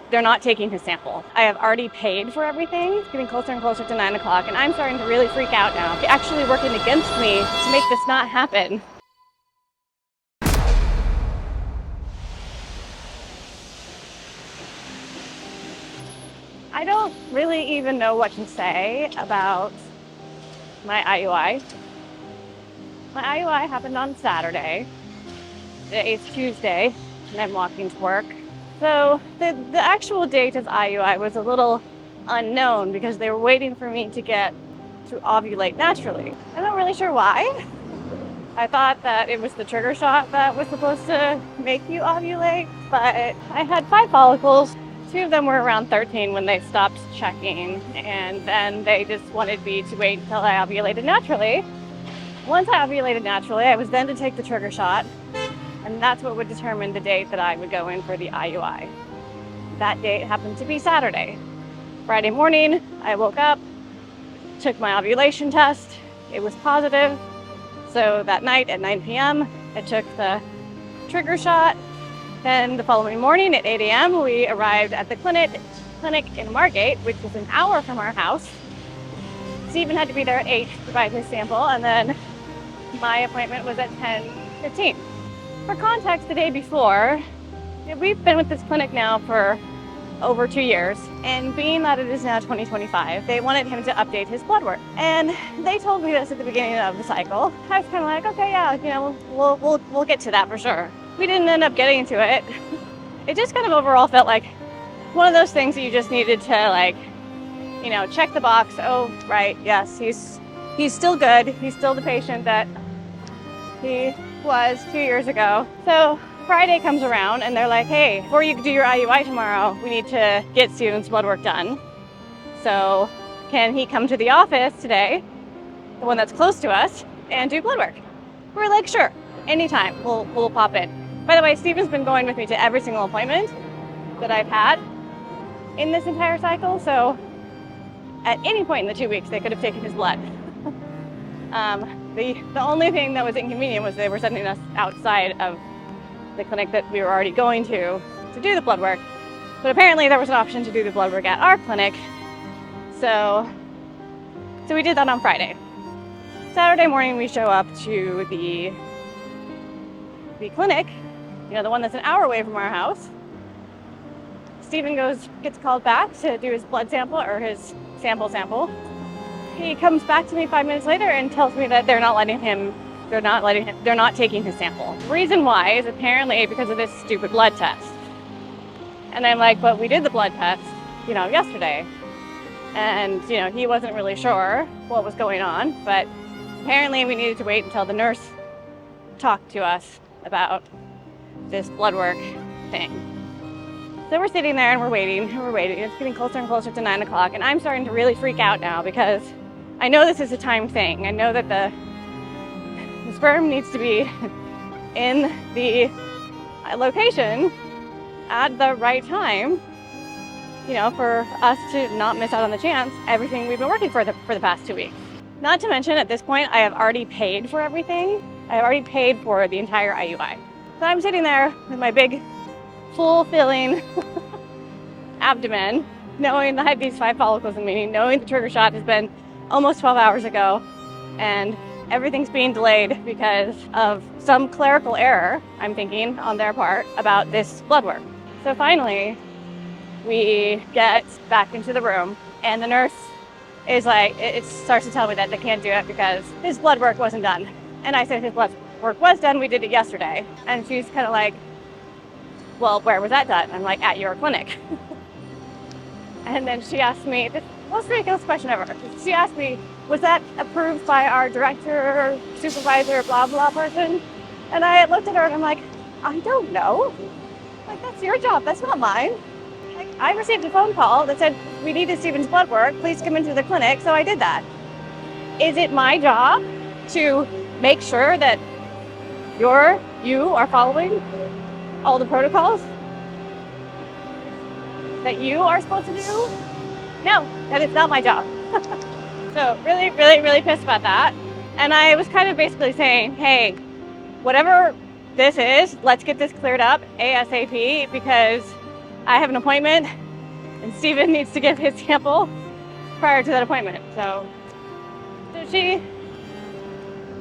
They're not taking his sample. I have already paid for everything. It's getting closer and closer to 9 o'clock, and I'm starting to really freak out now. They're actually working against me to make this not happen. I don't really even know what to say about my IUI. My IUI happened on Saturday. Today is Tuesday, and I'm walking to work. So the actual date of IUI was a little unknown because they were waiting for me to get to ovulate naturally. I'm not really sure why. I thought that it was the trigger shot that was supposed to make you ovulate, but I had 5 follicles. 2 of them were around 13 when they stopped checking, and then they just wanted me to wait until I ovulated naturally. Once I ovulated naturally, I was then to take the trigger shot, and that's what would determine the date that I would go in for the IUI. That date happened to be Saturday. Friday morning, I woke up, took my ovulation test. It was positive. So that night at 9 p.m., I took the trigger shot. Then the following morning at 8 a.m., we arrived at the clinic in Margate, which is an hour from our house. Stephen had to be there at 8 to provide his sample, and then my appointment was at 10:15. For context, the day before, we've been with this clinic now for over 2 years, and being that it is now 2025, they wanted him to update his blood work. And they told me this at the beginning of the cycle. I was kind of like, okay, yeah, we'll get to that for sure. We didn't end up getting to it. It just kind of overall felt like one of those things that you just needed to check the box. Oh, right, yes, he's still good. He's still the patient that he was 2 years ago. So Friday comes around and they're like, hey, before you do your IUI tomorrow, we need to get Stephen's blood work done. So can he come to the office today, the one that's close to us, and do blood work? We're like, sure, anytime, we'll pop in. By the way, Stephen's been going with me to every single appointment that I've had in this entire cycle, so at any point in the 2 weeks, they could have taken his blood. The only thing that was inconvenient was they were sending us outside of the clinic that we were already going to do the blood work. But apparently there was an option to do the blood work at our clinic. So we did that on Friday. Saturday morning we show up to the clinic, the one that's an hour away from our house. Stephen gets called back to do his blood sample or his sample. He comes back to me 5 minutes later and tells me that they're not taking his sample. The reason why is apparently because of this stupid blood test. And I'm like, but we did the blood test, yesterday. And, he wasn't really sure what was going on, but apparently we needed to wait until the nurse talked to us about this blood work thing. So we're sitting there and we're waiting. It's getting closer and closer to 9 o'clock, and I'm starting to really freak out now because I know this is a time thing. I know that the sperm needs to be in the location at the right time, for us to not miss out on the chance, everything we've been working for the past 2 weeks. Not to mention, at this point, I have already paid for everything. I have already paid for the entire IUI. So I'm sitting there with my big, full-filling abdomen, knowing that I have these 5 follicles in me, knowing the trigger shot has been almost 12 hours ago, and everything's being delayed because of some clerical error, I'm thinking, on their part about this blood work. So finally, we get back into the room, and the nurse is like, it starts to tell me that they can't do it because his blood work wasn't done. And I said his blood work was done, we did it yesterday. And she's kind of like, well, where was that done? I'm like, at your clinic. And then she asked me, the most ridiculous question ever. She asked me, was that approved by our director, supervisor, blah, blah person? And I looked at her and I'm like, I don't know. Like, that's your job, that's not mine. Like, I received a phone call that said, we needed Stephen's blood work, please come into the clinic, so I did that. Is it my job to make sure that you are following all the protocols that you are supposed to do? No, that is not my job. So really, really, really pissed about that. And I was kind of basically saying, hey, whatever this is, let's get this cleared up ASAP, because I have an appointment and Steven needs to give his sample prior to that appointment. So she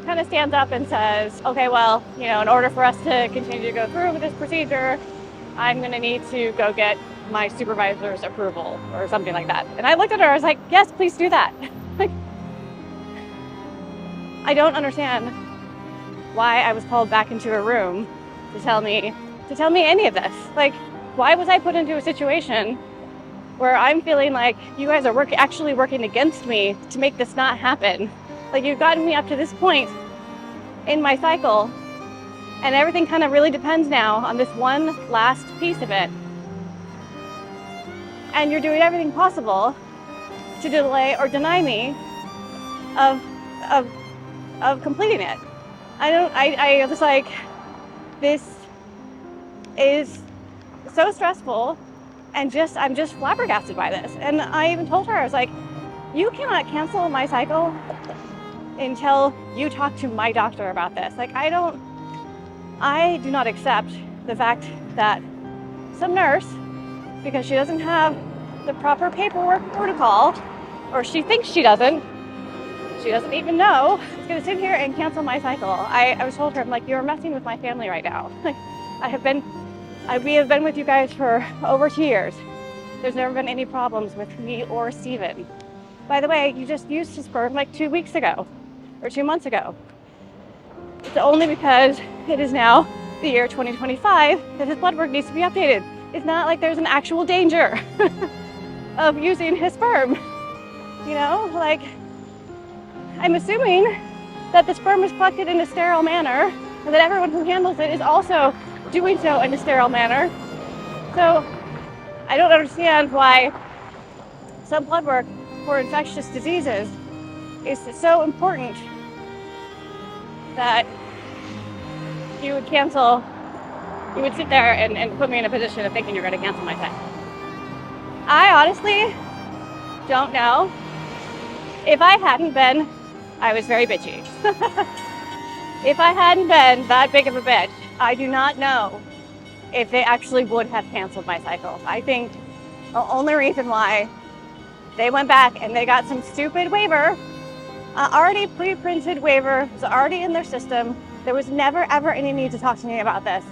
kind of stands up and says, okay, well, in order for us to continue to go through with this procedure, I'm going to need to go get my supervisor's approval or something like that. And I looked at her, I was like, yes, please do that. I don't understand why I was called back into a room to tell me any of this. Like, why was I put into a situation where I'm feeling like you guys are actually working against me to make this not happen? Like, you've gotten me up to this point in my cycle, and everything kind of really depends now on this one last piece of it. And you're doing everything possible to delay or deny me of completing it. I was like, this is so stressful, and I'm just flabbergasted by this. And I even told her, I was like, you cannot cancel my cycle until you talk to my doctor about this. Like, I do not accept the fact that some nurse, because she doesn't have the proper paperwork protocol, or she thinks she doesn't even know, is gonna sit here and cancel my cycle. I was told her, I'm like, you're messing with my family right now. Like, we have been with you guys for over 2 years. There's never been any problems with me or Steven. By the way, you just used his sperm like 2 weeks ago, or 2 months ago. It's only because it is now the year 2025 that his blood work needs to be updated. It's not like there's an actual danger of using his sperm. Like, I'm assuming that the sperm is collected in a sterile manner, and that everyone who handles it is also doing so in a sterile manner. So I don't understand why some blood work for infectious diseases is so important that you would sit there and put me in a position of thinking you're going to cancel my cycle. I honestly don't know. If I hadn't been, I was very bitchy. If I hadn't been that big of a bitch, I do not know if they actually would have canceled my cycle. I think the only reason why they went back and they got some stupid waiver, already pre-printed waiver, was already in their system. There was never ever any need to talk to me about this.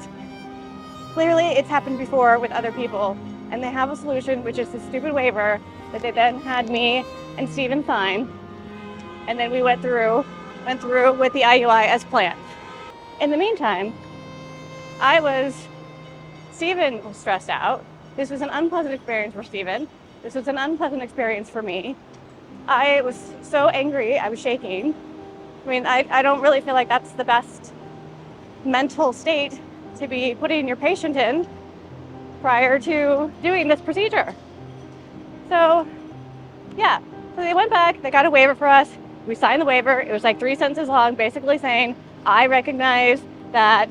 Clearly it's happened before with other people, and they have a solution, which is the stupid waiver that they then had me and Steven sign. And then we went through with the IUI as planned. In the meantime, Steven was stressed out. This was an unpleasant experience for Steven. This was an unpleasant experience for me. I was so angry, I was shaking. I mean, I don't really feel like that's the best mental state to be putting your patient in prior to doing this procedure. So, yeah. So they went back, they got a waiver for us. We signed the waiver. It was like 3 sentences long, basically saying, I recognize that,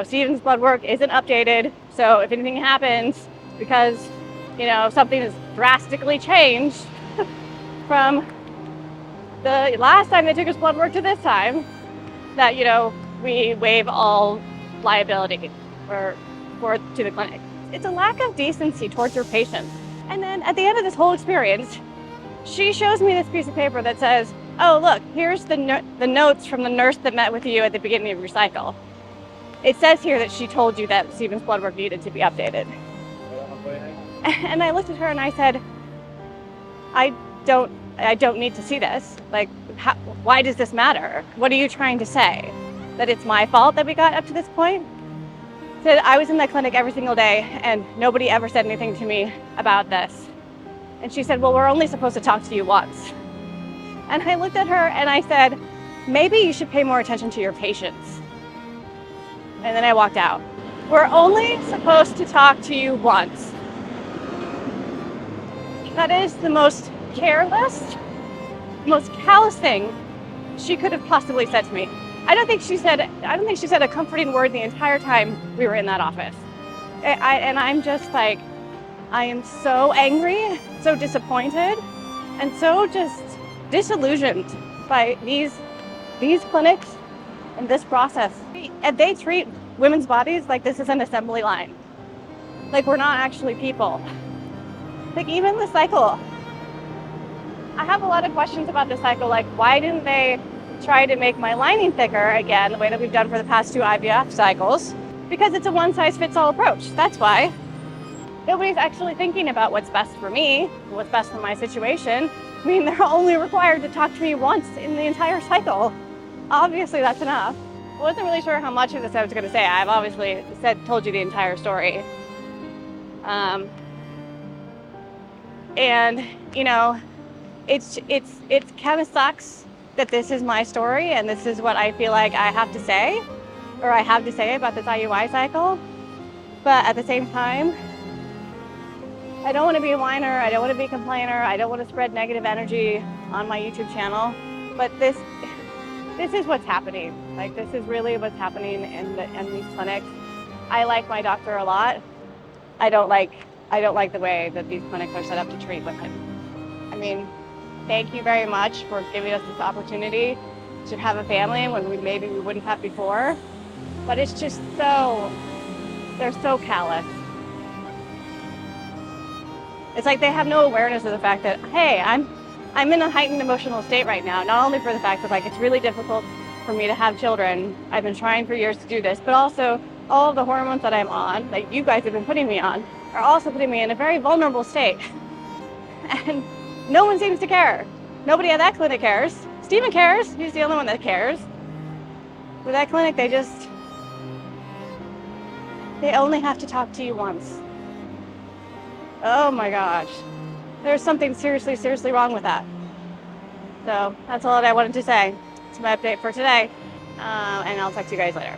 Steven's blood work isn't updated. So if anything happens, because, something has drastically changed from the last time they took his blood work to this time, that, we waive all liability to the clinic. It's a lack of decency towards your patients. And then at the end of this whole experience, she shows me this piece of paper that says, oh, look, here's the notes from the nurse that met with you at the beginning of your cycle. It says here that she told you that Steven's blood work needed to be updated. And I looked at her and I said, I don't need to see this. Like, why does this matter? What are you trying to say? That it's my fault that we got up to this point? So I was in that clinic every single day and nobody ever said anything to me about this. And she said, well, we're only supposed to talk to you once. And I looked at her and I said, maybe you should pay more attention to your patients. And then I walked out. We're only supposed to talk to you once. That is the most careless, most callous thing she could have possibly said to me. I don't think she said a comforting word the entire time we were in that office. And I'm just like, I am so angry, so disappointed, and so just disillusioned by these clinics and this process. And they treat women's bodies like this is an assembly line. Like, we're not actually people. Like, even the cycle. I have a lot of questions about the cycle. Like, why didn't they try to make my lining thicker again, the way that we've done for the past 2 IVF cycles? Because it's a one-size-fits-all approach. That's why. Nobody's actually thinking about what's best for me, what's best for my situation. I mean, they're only required to talk to me once in the entire cycle. Obviously, that's enough. I wasn't really sure how much of this I was going to say. I've obviously told you the entire story. And, you know, it kind of sucks that this is my story and this is what I feel like I have to say, or I have to say about this IUI cycle. But at the same time, I don't want to be a whiner. I don't want to be a complainer. I don't want to spread negative energy on my YouTube channel. But this is what's happening. Like, this is really what's happening in these clinics. I like my doctor a lot. I don't like the way that these clinics are set up to treat women. I mean, thank you very much for giving us this opportunity to have a family when maybe we wouldn't have before. But it's just they're so callous. It's like they have no awareness of the fact that, hey, I'm in a heightened emotional state right now, not only for the fact that, like, it's really difficult for me to have children. I've been trying for years to do this, but also all of the hormones that I'm on, that you guys have been putting me on, are also putting me in a very vulnerable state. And no one seems to care. Nobody at that clinic cares. Steven cares. He's the only one that cares. With that clinic, they only have to talk to you once. Oh my gosh. There's something seriously, seriously wrong with that. So that's all that I wanted to say. It's my update for today. And I'll talk to you guys later.